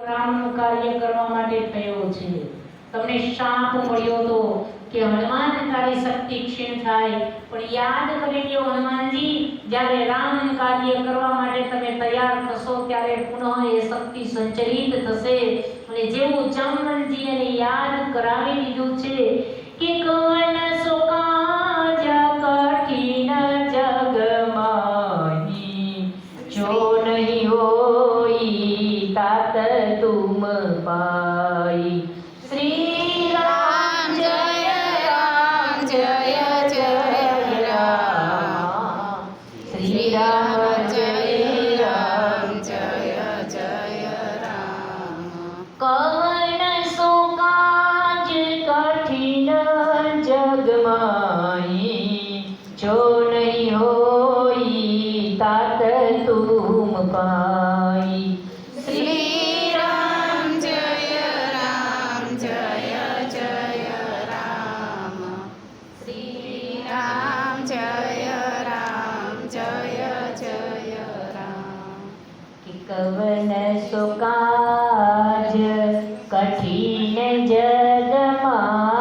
રામનું કાર્ય કરવા માટે થયો છે। તમને શાપ મળ્યો તો કે હનુમાનકારી શક્તિ ક્ષીણ થાય, પણ યાદ કરી લ્યો હનુમાનજી, જ્યારે રામ કાર્ય કરવા માટે તમે તૈયાર થશો ત્યારે પુનઃ એ શક્તિ સંચરિત થશે। અને જેવું જામવંતજી એને યાદ કરાવી દીધું છે કે કવન સો કાજ કઠિન જગમાહી, જો નહીં હોઈ तात तुम पाई। श्री राम जय राम जय जय राम, श्री राम जय राम जय जय राम। कवन सो काज कठिन जगमाही, जो नहीं होई तात तुम पाई। कवन सो काज कठिन जगमाही,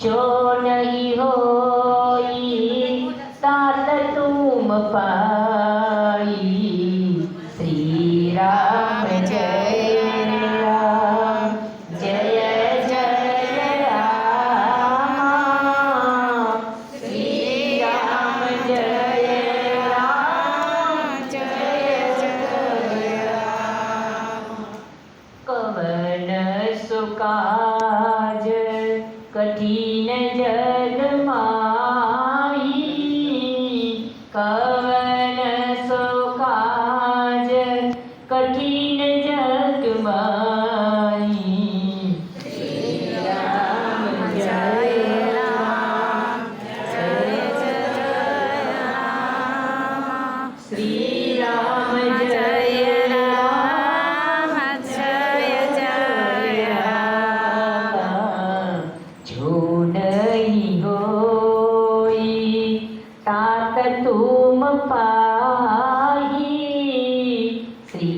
जो नहीं होई तात तुम पाई। श्री राम जय राम जय जय राम, श्री राम जय काज कठिन जगमाही, कवन सो काज कठिन जगमाही। श्री राम जय राम जय जय राम, श्री राम जय राम जय जय राम। जो नहीं होई तात तुम पाही, श्री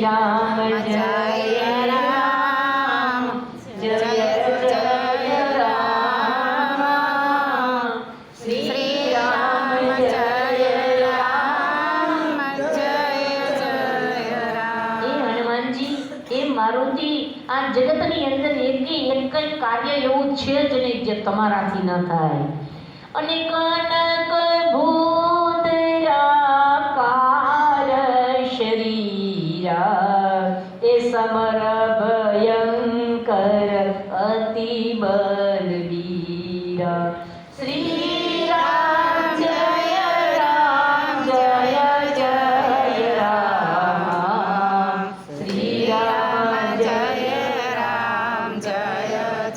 राम जय राम जय जय राम, श्री राम जय राम जय जय राम। हे हनुमानजी, हे मारुति, आ जगतनी अंदर एक कार्य એવું છે જ નહીં જે તમારાથી ન થાય। અને કનક ભૂતરાકાર શરીરા, એ સમર ભયંકર અતિ બલવીરા। શ્રી રામ જય રામ જય જય રામ, શ્રી રામ જય રામ જય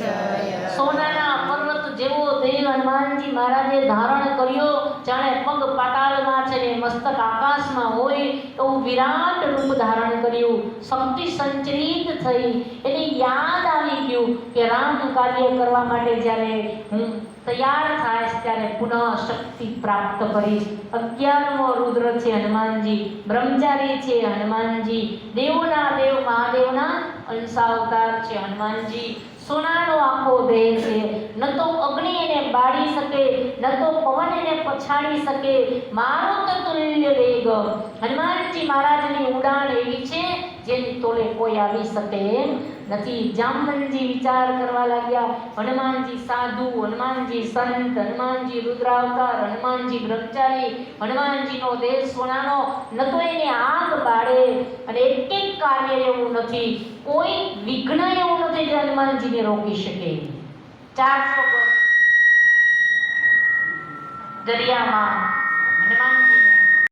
જય। સોનાના પર્વત જેવો દેહ હનુમાનજી મહારાજે ધારણ કર્યો, જાણે પગ પાતાળમાં છે ને મસ્તક આકાશમાં હોય એવું વિરાટ રૂપ ધારણ કર્યું। શક્તિ સંચરિત થઈ, એને યાદ આવી ગયું કે રામ કાર્ય કરવા માટે જ્યારે હું તૈયાર થાય ત્યારે પુનઃ શક્તિ પ્રાપ્ત કરીશ। 11મો રુદ્ર છે હનુમાનજી, બ્રહ્મચારી છે હનુમાનજી, દેવના દેવ મહાદેવના અંશાવતાર છે હનુમાનજી। સોનાનો આખો દેહ છે, ન તો અગ્નિ એને બાળી શકે, ન તો પવન એને પછાડી શકે। મારુત તુલ્ય વેગ, હનુમાનજી મહારાજની ઉડાન એવી છે જેની તોલે કોઈ આવી શકે એમ નથી। જામવંતજી વિચાર કરવા લાગ્યા, હનુમાનજી સાધુ, હનુમાનજી સંત, હનુમાનજી રુદ્રાવતાર, હનુમાનજી બ્રહ્મચારી, હનુમાનજીનો દેહ સોનાનો, ન તો એને આગ બાળે અને એક કાર્ય એવું નથી, કોઈ વિઘ્ન એવું નથી જે હનુમાનજીને રોકી શકે। 400 દરિયામાં હનુમાન